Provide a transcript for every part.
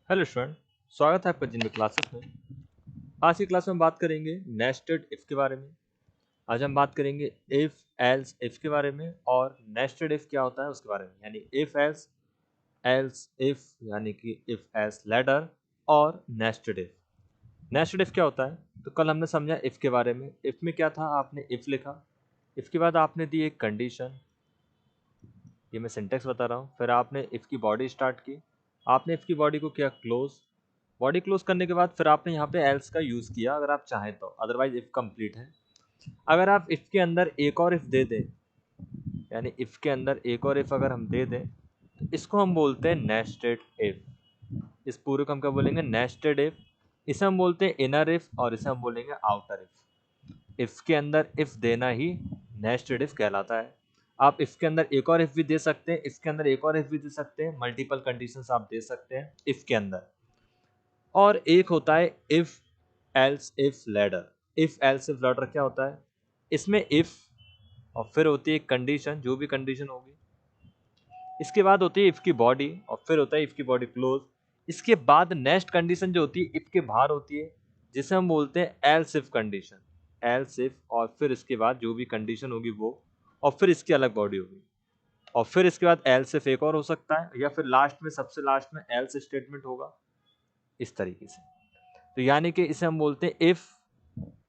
Hello student. स्वागत है आपका जिन क्लासेस में। आज की क्लास में हम बात करेंगे नेस्टेड इफ के बारे में। आज हम बात करेंगे इफ एल्स इफ के बारे में और नेस्टेड इफ क्या होता है उसके बारे में, यानी इफ एल्स, एल्स इफ यानी कि इफ एल्स लैडर और नेस्टेड इफ। नेस्टेड इफ क्या होता है? तो कल हमने समझा इफ के बारे में। इफ में क्या था, आपने इफ लिखा, इफ के बाद आपने दी एक कंडीशन, ये मैं सिंटेक्स बता रहा हूँ। फिर आपने इफ की बॉडी स्टार्ट की, आपने इफ की बॉडी को किया क्लोज। बॉडी क्लोज करने के बाद फिर आपने यहाँ पे एल्स का यूज़ किया अगर आप चाहें तो, अदरवाइज इफ कंप्लीट है। अगर आप इफ के अंदर एक और इफ दे दें, यानी इफ के अंदर एक और इफ अगर हम दे दें, तो इसको हम बोलते हैं नेस्टेड इफ। इस पूरे को हम क्या बोलेंगे? Nested if. इसे हम बोलते हैं इनर इफ और इसे हम बोलेंगे आउटर इफ। इफ के अंदर इफ देना ही नेस्टेड इफ कहलाता है। आप इफ के अंदर एक और इफ भी दे सकते हैं, इफ के अंदर एक और इफ भी दे सकते हैं, मल्टीपल कंडीशंस आप दे सकते हैं इफ के अंदर। और एक होता है if else if ladder. If else if ladder क्या होता है? इसमें इफ और फिर होती है कंडीशन, जो भी कंडीशन होगी, इसके बाद होती है इफ की बॉडी और फिर होता है इफ की बॉडी क्लोज। इसके बाद नेक्स्ट कंडीशन जो होती है इफ के बाहर होती है, जिसे हम बोलते हैं else if condition. Else if और फिर इसके बाद जो भी कंडीशन होगी वो, और फिर इसकी अलग बॉडी होगी, और फिर इसके बाद एल्स इफ एक और हो सकता है, या फिर लास्ट में, सबसे लास्ट में एल्स स्टेटमेंट होगा, इस तरीके से। तो यानी कि इसे हम बोलते हैं इफ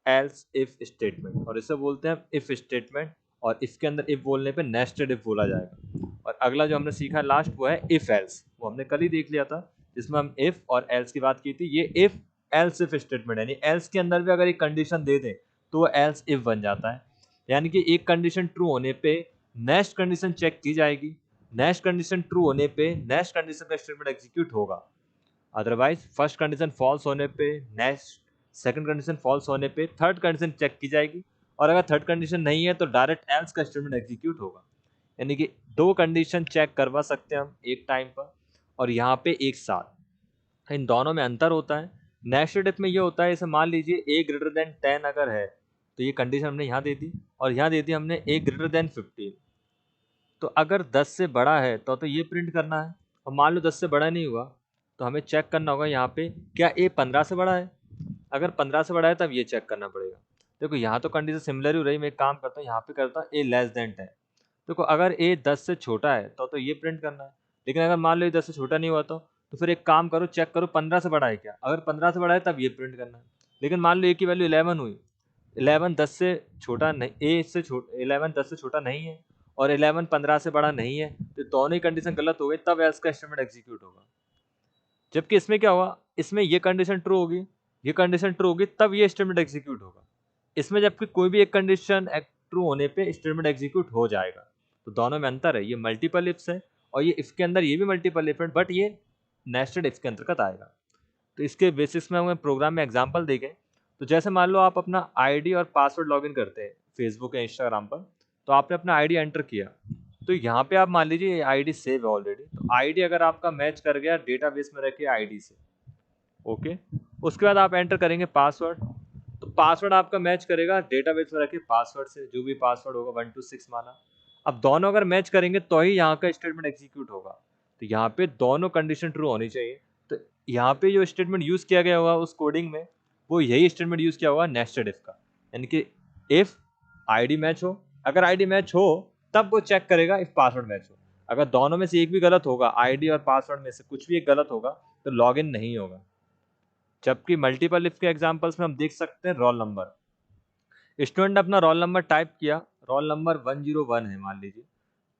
एल्स इफ स्टेटमेंट, और इसे बोलते हैं इफ स्टेटमेंट। और इसके अंदर इफ बोलने पे नेस्टेड इफ बोला जाएगा। और अगला जो हमने सीखा लास्ट वो है इफ एल्स, वो हमने कल ही देख लिया था, जिसमें हम इफ और एल्स की बात की थी। ये इफ एल्स इफ स्टेटमेंट, यानी एल्स के अंदर भी अगर एक कंडीशन दे दें तो वो एल्स इफ बन जाता है। यानी कि एक कंडीशन ट्रू होने पे नेक्स्ट कंडीशन चेक की जाएगी, नेक्स्ट कंडीशन ट्रू होने पे नेक्स्ट कंडीशन का स्टेटमेंट एग्जीक्यूट होगा। अदरवाइज फर्स्ट कंडीशन फॉल्स होने पे नेक्स्ट, सेकंड कंडीशन फॉल्स होने पे थर्ड कंडीशन चेक की जाएगी, और अगर थर्ड कंडीशन नहीं है तो डायरेक्ट एल्स का स्टेटमेंट एग्जीक्यूट होगा। यानी कि दो कंडीशन चेक करवा सकते हैं हम एक टाइम पर, और यहाँ पे एक साथ। इन दोनों में अंतर होता है। नेस्टेड इफ में ये होता है, जैसे मान लीजिए ए ग्रेटर देन 10 अगर है, तो ये कंडीशन हमने यहाँ दे दी, और यहाँ दे दी हमने ए ग्रेटर देन 15। तो अगर 10 से बड़ा है तो ये प्रिंट करना है, और मान लो 10 से बड़ा नहीं हुआ, तो हमें चेक करना होगा यहाँ पे क्या ए 15 से बड़ा है। अगर 15 से बड़ा है तब ये चेक करना पड़ेगा। देखो यहाँ तो कंडीशन सिमिलर ही हो रही, मैं एक काम करता हूँ यहाँ पे करता हूँ ए लेस देन 10। देखो अगर ए 10 से छोटा है तो ये प्रिंट करना है, लेकिन अगर मान लो ये 10 से छोटा नहीं हुआ तो फिर एक काम करो, चेक करो 15 से बड़ा है क्या। अगर 15 से बड़ा है तब ये प्रिंट करना है। लेकिन मान लो ए की वैल्यू 11 हुई, 11 10 से छोटा नहीं, ए से छोटा, 11 10 से छोटा नहीं है और 11 15 से बड़ा नहीं है, तो दोनों ही कंडीशन गलत हो गई, तब एल्स का स्टेटमेंट एग्जीक्यूट होगा। जबकि इसमें क्या होगा, इसमें ये कंडीशन ट्रू होगी, ये कंडीशन ट्रू होगी, तब ये स्टेटमेंट एग्जीक्यूट होगा। इसमें जबकि कोई भी एक कंडीशन ट्रू होने पे स्टेटमेंट एग्जीक्यूट हो जाएगा। तो दोनों में अंतर है, ये मल्टीपल इफ्स है और ये इफ के अंदर ये भी मल्टीपल इफ है, बट ये नेस्टेड इफ के अंतर्गत आएगा। तो इसके बेसिस में हमें प्रोग्राम में एग्जाम्पल देखें। तो जैसे मान लो आप अपना आईडी और पासवर्ड लॉगिन करते हैं फेसबुक या इंस्टाग्राम पर, तो आपने अपना आईडी एंटर किया, तो यहाँ पे आप मान लीजिए आईडी सेव है ऑलरेडी, तो आईडी अगर आपका मैच कर गया डेटाबेस में रखे आईडी से, ओके, उसके बाद आप एंटर करेंगे पासवर्ड, तो पासवर्ड आपका मैच करेगा डेटाबेस में रखे पासवर्ड से, जो भी पासवर्ड होगा 126 माना। अब दोनों अगर मैच करेंगे तो ही यहाँ का स्टेटमेंट एग्जीक्यूट होगा। तो यहाँ पे दोनों कंडीशन ट्रू होनी चाहिए। तो यहाँ पे जो स्टेटमेंट यूज किया गया होगा उस कोडिंग में, वो यही स्टेटमेंट यूज किया होगा नेस्टेड इफ का, यानी कि इफ आईडी मैच हो, अगर आईडी मैच हो तब वो चेक करेगा इफ पासवर्ड मैच हो। अगर दोनों में से एक भी गलत होगा, आईडी और पासवर्ड में से कुछ भी एक गलत होगा, तो लॉगिन नहीं होगा। जबकि मल्टीपल इफ के एग्जांपल्स में हम देख सकते हैं रोल नंबर, स्टूडेंट अपना रोल नंबर टाइप किया, रोल नंबर 101 है मान लीजिए,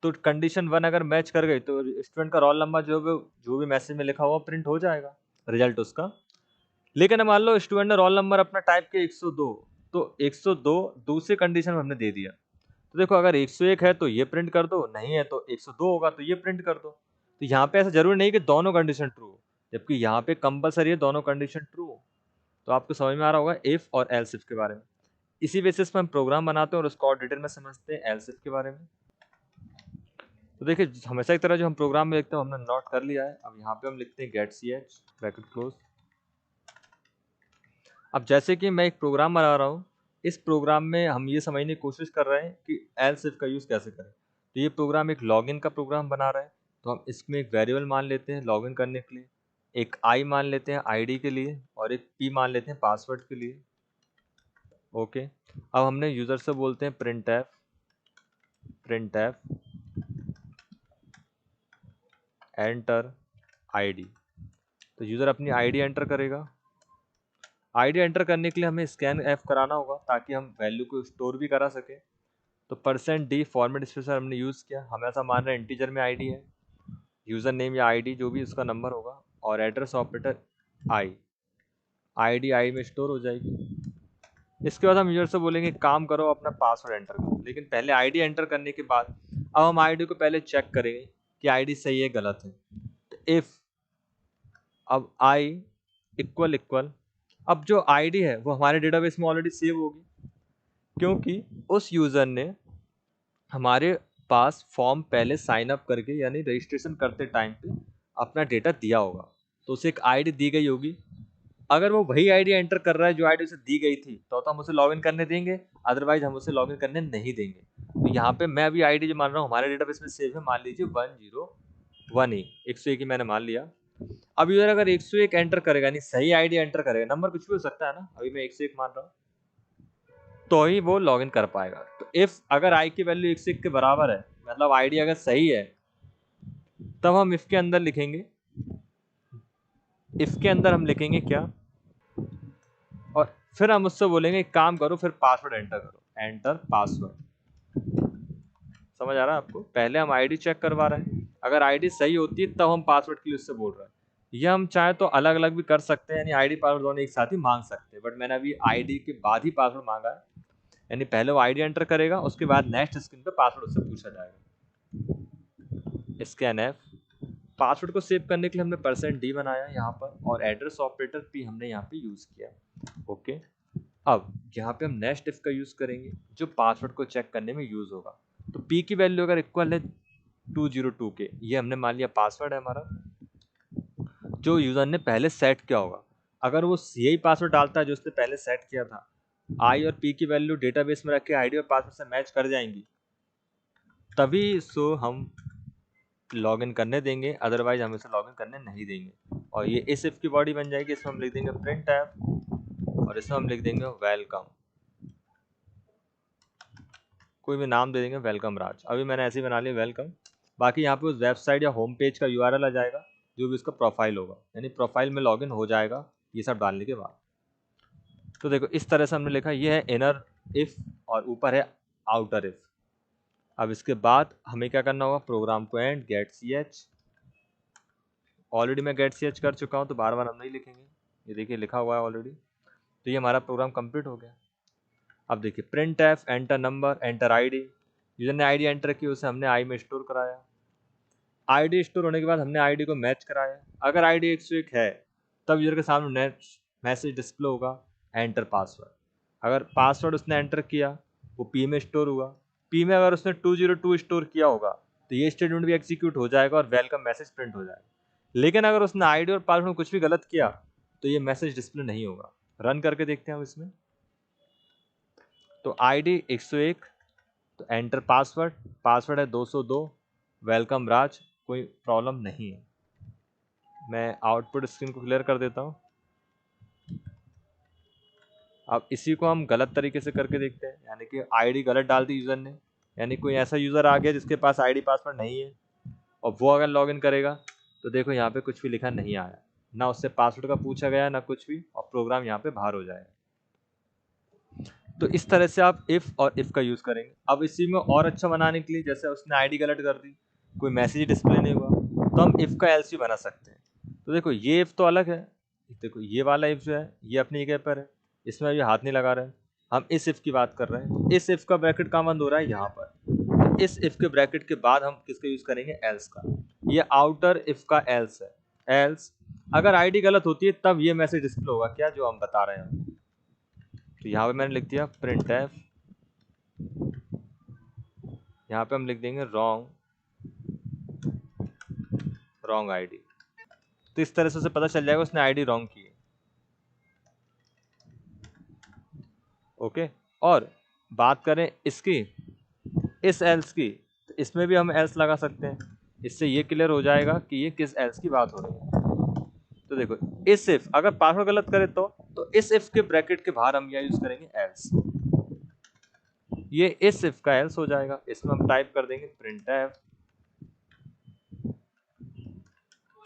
तो कंडीशन 1 अगर मैच कर गई तो स्टूडेंट का रोल नंबर जो भी मैसेज में लिखा हुआ प्रिंट हो जाएगा, रिजल्ट उसका। लेकिन मान लो स्टूडेंट ने रोल नंबर अपना टाइप किया 102, तो 102 दूसरी कंडीशन में हमने दे दिया, तो देखो अगर 101 है तो ये प्रिंट कर दो, नहीं है तो 102 होगा तो ये प्रिंट कर दो। तो यहाँ पे ऐसा जरूरी नहीं कि दोनों कंडीशन ट्रू हो, जबकि यहाँ पे कंपलसरी है दोनों कंडीशन ट्रू हो। तो आपको समझ में आ रहा होगा इफ और एल्स इफ के बारे में। इसी बेसिस पे हम प्रोग्राम बनाते हैं और उसको और डिटेल में समझते हैं एल्स इफ के बारे में। तो देखिए हमेशा की तरह जो हम प्रोग्राम में लिखते हैं हमने नोट कर लिया है। अब यहाँ पे हम लिखते हैं गेट सी एच ब्रैकेट क्लोज। अब जैसे कि मैं एक प्रोग्राम बना रहा हूँ, इस प्रोग्राम में हम ये समझने की कोशिश कर रहे हैं कि एल्स इफ का यूज़ कैसे करें। तो ये प्रोग्राम एक लॉगिन का प्रोग्राम बना रहा है, तो हम इसमें एक वेरिएबल मान लेते हैं लॉगिन करने के लिए। एक आई मान लेते हैं आईडी के लिए और एक पी मान लेते हैं पासवर्ड के लिए। ओके, अब हमने यूज़र से बोलते हैं प्रिंट एफ एंटर आईडी। तो यूज़र अपनी आईडी एंटर करेगा। आईडी एंटर करने के लिए हमें स्कैन एफ कराना होगा ताकि हम वैल्यू को स्टोर भी करा सकें। तो %d फॉर्मेट स्पेशल हमने यूज़ किया। हम ऐसा मान रहे हैं इंटीजर में आईडी है, यूज़र नेम या आईडी जो भी उसका नंबर होगा, और एड्रेस ऑपरेटर आईडी आई में स्टोर हो जाएगी। इसके बाद हम यूज़र से बोलेंगे काम करो अपना पासवर्ड एंटर करो। लेकिन पहले आईडी एंटर करने के बाद अब हम आईडी को पहले चेक करेंगे कि आईडी सही है गलत है। तो इफ़ अब आई इक्वल अब जो आईडी है वो हमारे डेटाबेस में ऑलरेडी सेव होगी, क्योंकि उस यूज़र ने हमारे पास फॉर्म पहले साइन अप करके यानी रजिस्ट्रेशन करते टाइम पे अपना डेटा दिया होगा, तो उसे एक आईडी दी गई होगी। अगर वो वही आईडी एंटर कर रहा है जो आईडी उसे दी गई थी तो हम उसे लॉगिन करने देंगे, अदरवाइज हम उसे लॉगिन करने नहीं देंगे। तो यहाँ पे मैं अभी आईडी जो मान रहा हूँ हमारे डेटाबेस में सेव है, मान लीजिए 101 मैंने मान लिया। अब यूजर अगर 101 एंटर करेगा, नहीं सही आईडी एंटर करेगा, नंबर कुछ भी हो सकता है ना, अभी मैं 101 मान रहा हूँ, तो ही वो लॉगिन कर पाएगा। तो इफ अगर आई की वैल्यू 101 के बराबर है, मतलब आईडी अगर सही है, तब हम इफ के अंदर लिखेंगे, इफ के अंदर हम लिखेंगे क्या, और फिर हम उससे बोलेंगे काम करो फिर पासवर्ड एंटर करो, एंटर पासवर्ड। समझ आ रहा है आपको? पहले हम आईडी चेक करवा रहे हैं, अगर आईडी सही होती है तब हम पासवर्ड के लिए उससे बोल रहे हैं। ये हम चाहे तो अलग अलग भी कर सकते हैं, यानी आईडी पासवर्ड दोनों एक साथ ही मांग सकते हैं, बट मैंने अभी आईडी के बाद ही पासवर्ड मांगा है, यानी पहले वो आईडी एंटर करेगा, उसके बाद नेक्स्ट स्क्रीन पे पासवर्ड उससे पूछा जाएगा। स्कैन एफ पासवर्ड को सेव करने के लिए हमने %d बनाया यहाँ पर, और एड्रेस ऑपरेटर p हमने यहाँ पे यूज किया। ओके, अब यहाँ पे हम नेक्स्ट इफ का यूज करेंगे जो पासवर्ड को चेक करने में यूज होगा। तो p की वैल्यू अगर इक्वल है 202 के, ये हमने मान लिया पासवर्ड है हमारा जो यूजर ने पहले सेट किया होगा। अगर वो यही पासवर्ड डालता है जो उसने पहले सेट किया था, आई और पी की वैल्यू डेटाबेस में रख के आईडी और पासवर्ड से मैच कर जाएंगी, तभी सो हम लॉगिन करने देंगे, अदरवाइज हम इसे लॉगिन करने नहीं देंगे। और ये इस इफ की बॉडी बन जाएगी, इसमें हम लिख देंगे प्रिंट एफ और इसमें हम लिख देंगे वेलकम, कोई भी नाम दे देंगे, वेलकम राज। अभी मैंने ऐसे ही बना लिया वेलकम। बाकी यहाँ पे उस वेबसाइट या होम पेज का यूआरएल आ जाएगा जो भी उसका प्रोफाइल होगा, यानी प्रोफाइल में लॉगिन हो जाएगा ये सब डालने के बाद। तो देखो इस तरह से हमने लिखा, ये है इनर इफ और ऊपर है आउटर इफ। अब इसके बाद हमें क्या करना होगा, प्रोग्राम को एंड गेट सी एच, ऑलरेडी मैं गेट सी एच कर चुका हूँ तो बार बार हम नहीं लिखेंगे, ये देखिए लिखा हुआ है ऑलरेडी। तो ये हमारा प्रोग्राम कंप्लीट हो गया। अब देखिए print F enter number enter ID, user ने आईडी एंटर की, उसे हमने आई में स्टोर कराया। आईडी स्टोर होने के बाद हमने आईडी को मैच कराया। अगर आईडी 101 है तब यूजर के सामने नेक्स्ट मैसेज डिस्प्ले होगा एंटर पासवर्ड। अगर पासवर्ड उसने एंटर किया वो पी में स्टोर हुआ, पी में अगर उसने 202 स्टोर किया होगा तो ये स्टेटमेंट भी एग्जीक्यूट हो जाएगा और वेलकम मैसेज प्रिंट हो जाएगा। लेकिन अगर उसने आईडी और पासवर्ड में कुछ भी गलत किया तो ये मैसेज डिस्प्ले नहीं होगा। रन करके देखते हैं हम इसमें। तो आईडी 101, तो एंटर पासवर्ड, पासवर्ड है 202, वेलकम राज, कोई प्रॉब्लम नहीं है। मैं आउटपुट स्क्रीन को क्लियर कर देता हूँ। अब इसी को हम गलत तरीके से करके देखते हैं, यानी कि आईडी गलत डाल दी यूज़र ने, यानी कोई ऐसा यूज़र आ गया जिसके पास आईडी पासवर्ड नहीं है और वो अगर लॉगिन करेगा तो देखो यहाँ पे कुछ भी लिखा नहीं आया, ना उससे पासवर्ड का पूछा गया ना कुछ भी, और प्रोग्राम यहाँ पे बाहर हो जाएगा। तो इस तरह से आप इफ़ और इफ़ का यूज़ करेंगे। अब इसी में और अच्छा बनाने के लिए, जैसे उसने आईडी गलत कर दी, कोई मैसेज डिस्प्ले नहीं हुआ, तो हम इफ़ का एल्स भी बना सकते हैं। तो देखो ये इफ़ तो अलग है, देखो ये वाला इफ़ जो है ये अपनी जगह पर है, इसमें अभी हाथ नहीं लगा रहे हैं, हम इस इफ़ की बात कर रहे हैं। इस इफ़ का ब्रैकेट कहाँ बंद हो रहा है, यहाँ पर। तो इस इफ़ के ब्रैकेट के बाद हम किसका यूज़ करेंगे, एल्स का। ये आउटर इफ़ का एल्स है। एल्स अगर आईडी गलत होती है तब ये मैसेज डिस्प्ले होगा, क्या जो हम बता रहे हैं। तो यहाँ पे मैंने लिख दिया प्रिंट एफ, यहाँ पे हम लिख देंगे रॉन्ग आईडी। तो इस तरह से उसे पता चल जाएगा उसने आईडी रॉन्ग की है। ओके, और बात करें इसकी, इस एल्स की, तो इसमें भी हम एल्स लगा सकते हैं। इससे ये क्लियर हो जाएगा कि ये किस एल्स की बात हो रही है। तो देखो इस इफ अगर पासवर्ड गलत करे तो इस इफ के ब्रैकेट के बाहर हम क्या यूज करेंगे, एल्स। ये इस इफ का एल्स हो जाएगा। इसमें हम टाइप कर देंगे printf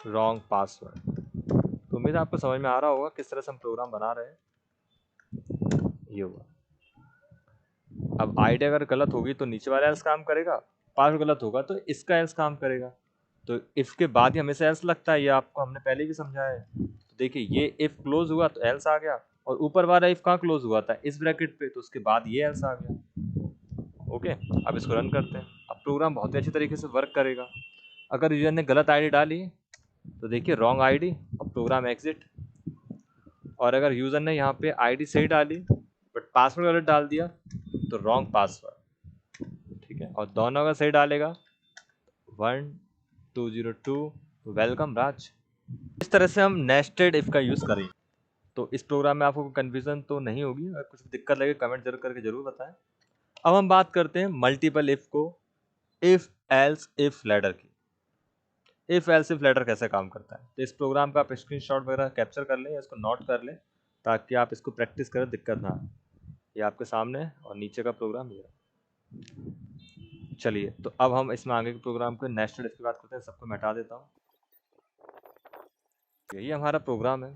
रॉन्ग पासवर्ड। तो उम्मीद है आपको समझ में आ रहा होगा किस तरह से हम प्रोग्राम बना रहे हैं। ये हुआ। अब आईडी अगर गलत होगी तो नीचे वाला एल्स काम करेगा, पासवर्ड गलत होगा तो इसका एल्स काम करेगा। तो इफ के बाद ही हमेशा एल्स लगता है, ये आपको हमने पहले भी समझाया है। तो देखिए ये इफ क्लोज हुआ तो एल्स आ गया, और यूपर वाला इफ कहाँ क्लोज हुआ था, इस ब्रैकेट पे, तो उसके बाद ये एल्स आ गया। ओके, अब इसको रन करते हैं। अब प्रोग्राम बहुत ही अच्छी तरीके से वर्क करेगा। अगर यूजर ने गलत आईडी डाली तो देखिए रॉन्ग आईडी और प्रोग्राम एग्जिट। और अगर यूजर ने यहाँ पे आईडी सही डाली बट पासवर्ड गलत डाल दिया तो रॉन्ग पासवर्ड। ठीक है, और दोनों अगर सही डालेगा 1202 वेलकम राज। इस तरह से हम नेस्टेड इफ का यूज करें। तो इस प्रोग्राम में आपको कन्फ्यूजन तो नहीं होगी। अगर कुछ दिक्कत लगे कमेंट जरूर करके जरूर बताएं। अब हम बात करते हैं मल्टीपल इफ को, इफ एल्स इफ लैडर की। इफ एल्स इफ लेटर कैसे काम करता है, तो इस प्रोग्राम का आप स्क्रीनशॉट वगैरह कैप्चर कर लें या इसको नोट कर लें ताकि आप इसको प्रैक्टिस करें, दिक्कत ना आए। ये आपके सामने है और नीचे का प्रोग्राम ये है। चलिए तो अब हम इसमें आगे के प्रोग्राम को नेस्टेड इफ की बात करते हैं। सबको मैं हटा देता हूँ। यही हमारा प्रोग्राम है।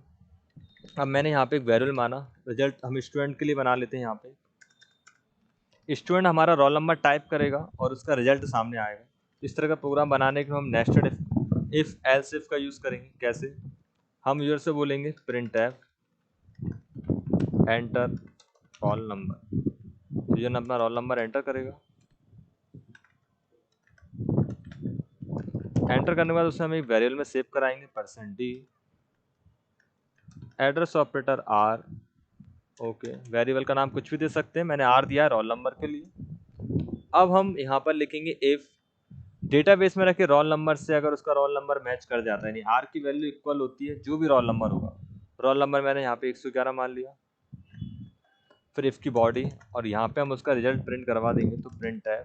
अब मैंने यहाँ पे एक वेरिएबल माना, रिजल्ट हम स्टूडेंट के लिए बना लेते हैं। यहाँ पे स्टूडेंट हमारा रोल नंबर टाइप करेगा और उसका रिजल्ट सामने आएगा। इस तरह का प्रोग्राम बनाने के हम नेस्टेड इफ एल्स इफ का यूज करेंगे। कैसे, हम यूजर से बोलेंगे printf enter roll number. User अपना रोल नंबर एंटर करेगा। एंटर करने के बाद उसे हम एक वेरिएबल में सेव कराएंगे, %d address operator r। Okay, variable का नाम कुछ भी दे सकते हैं, मैंने r दिया रोल नंबर के लिए। अब हम यहाँ पर लिखेंगे इफ डेटाबेस में रखे रोल नंबर से अगर उसका रोल नंबर मैच कर जाता है, यानी r की वैल्यू इक्वल होती है जो भी रोल नंबर होगा। रोल नंबर मैंने यहाँ पे 111 मान लिया। फिर इफ की बॉडी, और यहाँ पे हम उसका रिजल्ट प्रिंट करवा देंगे। तो प्रिंट है,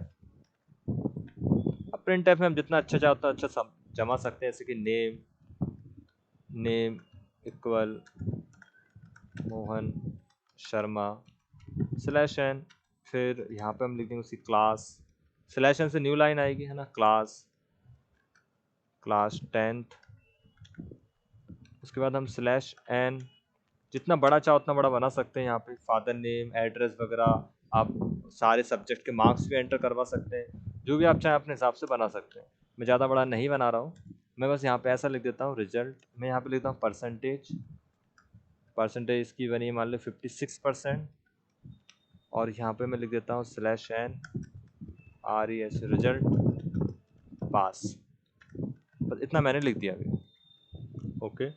अब प्रिंट एफ में हम जितना अच्छा चाहे उतना अच्छा जमा सकते हैं, जैसे कि name equal Mohan Sharma /n। फिर यहाँ पे हम लिख देंगे उसकी क्लास, /n से न्यू लाइन आएगी, है ना, क्लास 10th। उसके बाद हम /n जितना बड़ा चाहो उतना बड़ा बना सकते हैं। यहाँ पे फादर नेम, एड्रेस वगैरह, आप सारे सब्जेक्ट के मार्क्स भी एंटर करवा सकते हैं। जो भी आप चाहें अपने हिसाब से बना सकते हैं। मैं ज़्यादा बड़ा नहीं बना रहा हूँ, मैं बस यहाँ पे ऐसा लिख देता हूँ रिजल्ट। मैं यहाँ पे लिखता हूँ परसेंटेज इसकी बनी मान लो 56%। और यहाँ पे मैं लिख देता हूँ /n RES रिजल्ट पास। बस इतना मैंने लिख दिया अभी। ओके,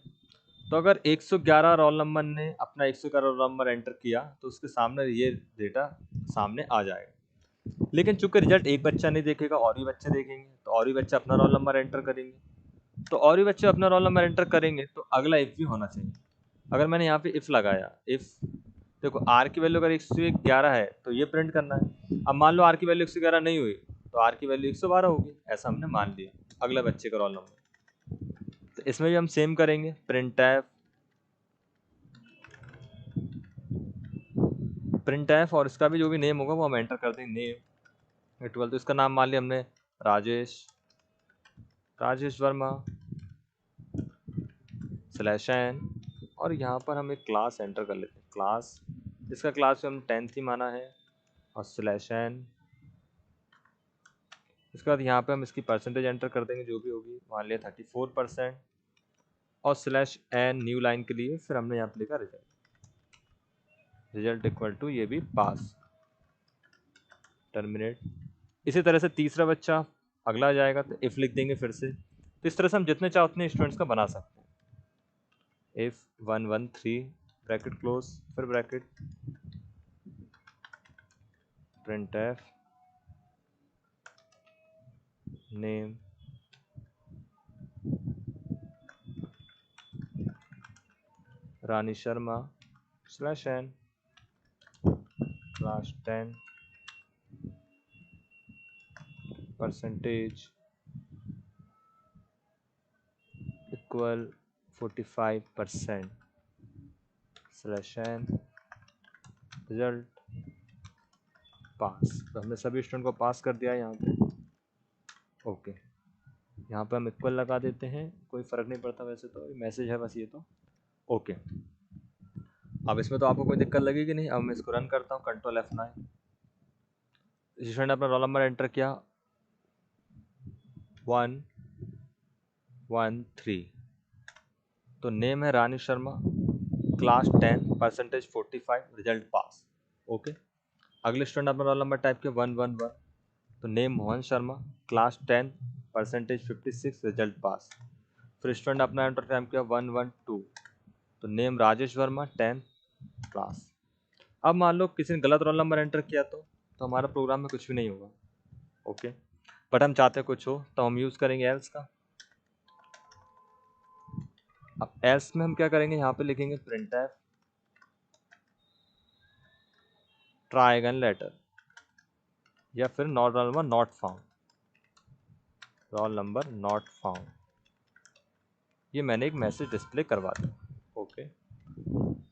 तो अगर 111 रोल नंबर ने अपना 111 रोल नंबर एंटर किया तो उसके सामने ये डेटा सामने आ जाएगा। लेकिन चूंकि रिजल्ट एक बच्चा नहीं देखेगा, और भी बच्चे देखेंगे, तो और भी बच्चे अपना रोल नंबर एंटर करेंगे। तो और भी बच्चे अपना रोल नंबर एंटर करेंगे तो अगला इफ भी होना चाहिए। अगर मैंने यहाँ पे इफ लगाया, इफ देखो आर की वैल्यू अगर 111 है तो ये प्रिंट करना है। अब मान लो आर की वैल्यू 111 नहीं हुई तो आर की वैल्यू 112 होगी, ऐसा हमने मान लिया अगले बच्चे का रोल नंबर। तो इसमें भी हम सेम करेंगे, printf और इसका भी जो भी नेम होगा वो हम एंटर कर देंगे, नेम इक्वल, तो इसका नाम मान लिया हमने राजेश वर्मा /n। और यहाँ पर हम एक क्लास एंटर कर लेते हैं, क्लास, इसका क्लास हम 10th ही माना है, और /n। इसके बाद यहाँ पे हम इसकी परसेंटेज एंटर कर देंगे जो भी होगी, मान लिया 34%, और /n न्यू लाइन के लिए फिर हमने यहाँ पे लिखा रिजल्ट इक्वल टू ये भी पास, टर्मिनेट। इसी तरह से तीसरा बच्चा अगला आ जाएगा तो इफ लिख देंगे फिर से। तो इस तरह से हम जितने चाहे उतने स्टूडेंट्स का बना सकते हैं। इफ 113 ब्रैकेट क्लोज, फिर bracket printf name Rani Sharma /n class 10 percentage equal 45% /n result pass. तो हमने सभी स्टूडेंट को पास कर दिया है यहाँ पे। ओके, यहाँ पे हम इक्वल लगा देते हैं, कोई फ़र्क नहीं पड़ता वैसे तो, मैसेज है बस ये तो। ओके, अब इसमें तो आपको कोई दिक्कत लगेगी नहीं। अब मैं इसको रन करता हूँ, कंट्रोल F9। स्टूडेंट ने अपना रोल नंबर एंटर किया 113, तो नेम है Rani Sharma, class 10, percentage 45, result pass. Okay, अगले स्टूडेंट अपना रोल नंबर टाइप किया 111, तो name Mohan Sharma, class 10, percentage 56, result pass. फिर स्टूडेंट अपना एंटर टाइप किया 112, तो नेम राजेश वर्मा, 10 क्लास। अब मान लो किसी ने गलत रोल नंबर एंटर किया तो हमारा प्रोग्राम में कुछ भी नहीं होगा। ओके, बट हम चाहते हैं कुछ हो, तो हम यूज़ करेंगे एल्स का। अब एल्स में हम क्या करेंगे, यहाँ पे लिखेंगे printf ट्राई लेटर, या फिर role number not found, roll number not found. ये मैंने एक मैसेज डिस्प्ले करवा दिया। ओके,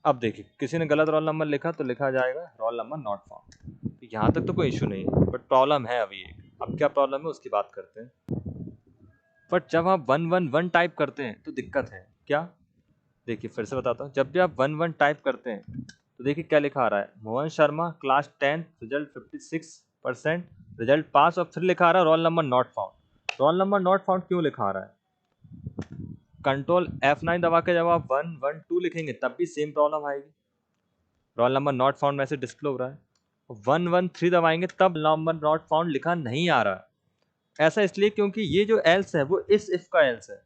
अब देखिए किसी ने गलत रोल नंबर लिखा तो लिखा जाएगा रोल नंबर नॉट फाउंड। तो यहाँ तक तो कोई इशू नहीं है, बट प्रॉब्लम है अभी एक। अब क्या प्रॉब्लम है उसकी बात करते हैं। बट जब आप 111 टाइप करते हैं तो दिक्कत है क्या। देखिए फिर से बताता हूँ, जब भी आप 11 टाइप करते हैं तो देखिए क्या लिखा आ रहा है, Mohan Sharma, class 10, result 56%, result pass, और फिर लिखा आ रहा है roll number not found. Roll number not found क्यों लिखा आ रहा है? कंट्रोल F9 दबा के जब आप 112 लिखेंगे तब भी सेम प्रॉब्लम आएगी, role number not found message display हो रहा है। 113 दबाएंगे तब नंबर नॉट फाउंड लिखा नहीं आ रहा है। ऐसा इसलिए क्योंकि ये जो एल्स है वो इफ का एल्स है,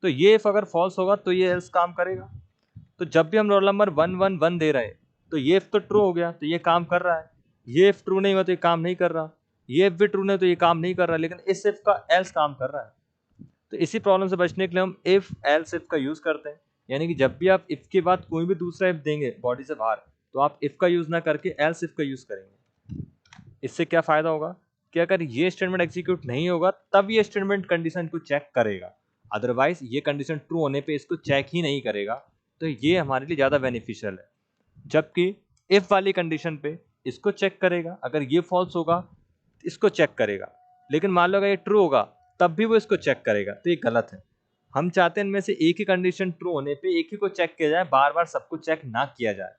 तो ये इफ अगर फॉल्स होगा तो ये एल्स काम करेगा। तो जब भी हम रोल नंबर 111 दे रहे हैं तो ये इफ तो ट्रू हो गया तो ये काम कर रहा है, ये इफ ट्रू नहीं हुआ तो ये काम नहीं कर रहा, ये इफ भी ट्रू नहीं तो ये काम नहीं कर रहा, लेकिन इस इफ का एल्स काम कर रहा है। तो इसी प्रॉब्लम से बचने के लिए हम इफ एल्स इफ का यूज करते हैं। यानी कि जब भी आप इफ के बाद कोई भी दूसरा इफ देंगे बॉडी से बाहर, तो आप इफ का यूज ना करके एल्स इफ का यूज करेंगे। इससे क्या फायदा होगा कि अगर ये स्टेटमेंट एग्जीक्यूट नहीं होगा तब ये स्टेटमेंट कंडीशन को चेक करेगा, अदरवाइज ये कंडीशन ट्रू होने पे इसको चेक ही नहीं करेगा। तो ये हमारे लिए ज़्यादा बेनिफिशियल है। जबकि इफ वाली कंडीशन पे इसको चेक करेगा, अगर ये फॉल्स होगा इसको चेक करेगा, लेकिन मान लो अगर ये ट्रू होगा तब भी वो इसको चेक करेगा, तो ये गलत है। हम चाहते हैं इनमें से एक ही कंडीशन ट्रू होने पे एक ही को चेक किया जाए, बार बार सबको चेक ना किया जाए।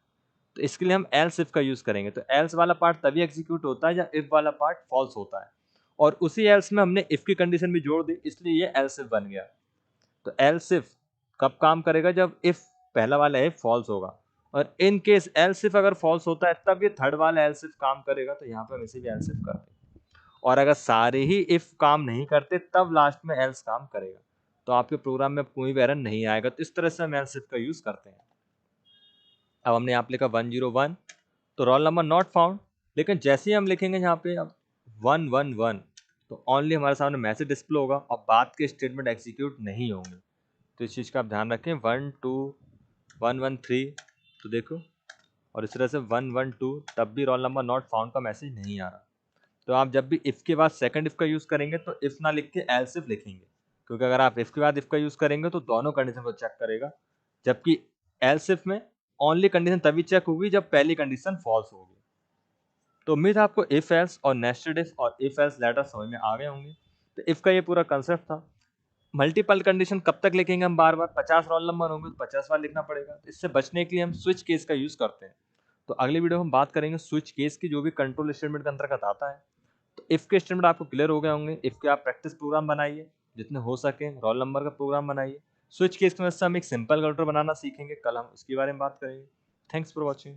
तो इसके लिए हम एल्स इफ का यूज करेंगे। तो एल्स वाला पार्ट तभी एग्जीक्यूट होता है जब इफ वाला पार्ट फॉल्स होता है, और उसी एल्स में हमने इफ की कंडीशन भी जोड़ दी, इसलिए ये एल्स इफ बन गया। तो एल्स इफ कब काम करेगा, जब इफ पहला वाला इफ फॉल्स होगा, और इन केस एल्स इफ अगर फॉल्स होता है तब ये थर्ड वाला एल्स इफ काम करेगा। तो यहाँ पे हम इसे भी एल्स इफ करते हैं, और अगर सारे ही इफ काम नहीं करते तब लास्ट में एल्स काम करेगा, तो आपके प्रोग्राम में कोई भी एरर नहीं आएगा। तो इस तरह से हम एल्स इफ का यूज करते हैं। अब हमने यहाँ पे लिखा 101, तो रोल नंबर नॉट फाउंड, लेकिन जैसे ही हम लिखेंगे यहाँ पे अब 111 तो ओनली हमारे सामने मैसेज डिस्प्ले होगा और बाद के स्टेटमेंट एग्जीक्यूट नहीं होंगे। तो इस चीज़ का आप ध्यान रखें। 12113 तो देखो, और इस तरह से 112 तब भी रोल नंबर नॉट फाउंड का मैसेज नहीं आ रहा। तो आप जब भी इफ़ के बाद सेकंड इफ़ का यूज़ करेंगे तो इफ़ ना लिख के एल्स इफ लिखेंगे, क्योंकि अगर आप इफ़ के बाद इफ़ का यूज़ करेंगे तो दोनों कंडीशन को चेक करेगा, जबकि एल्स इफ में ओनली कंडीशन तभी चेक होगी जब पहली कंडीशन फॉल्स होगी। तो उम्मीद है आपको इफ एल्स और नेस्टेड इफ और इफ एल्स लेटर समझ में आ गए होंगे। तो इफ का ये पूरा कंसेप्ट था। मल्टीपल कंडीशन कब तक लिखेंगे हम, बार बार 50 रोल नंबर होंगे तो 50 बार लिखना पड़ेगा। तो इससे बचने के लिए हम स्विच केस का यूज करते हैं। तो अगली वीडियो हम बात करेंगे स्विच केस की, जो भी कंट्रोल स्टेटमेंट के अंतर्गत आता है। तो इफ के स्टेटमेंट आपको क्लियर हो गए होंगे। इफ के आप प्रैक्टिस प्रोग्राम बनाइए, जितने हो सके रोल नंबर का प्रोग्राम बनाइए। स्विच केस की मदद से हम एक सिंपल कंट्रोल बनाना सीखेंगे, कल हम उसके बारे में बात करेंगे। Thanks for watching.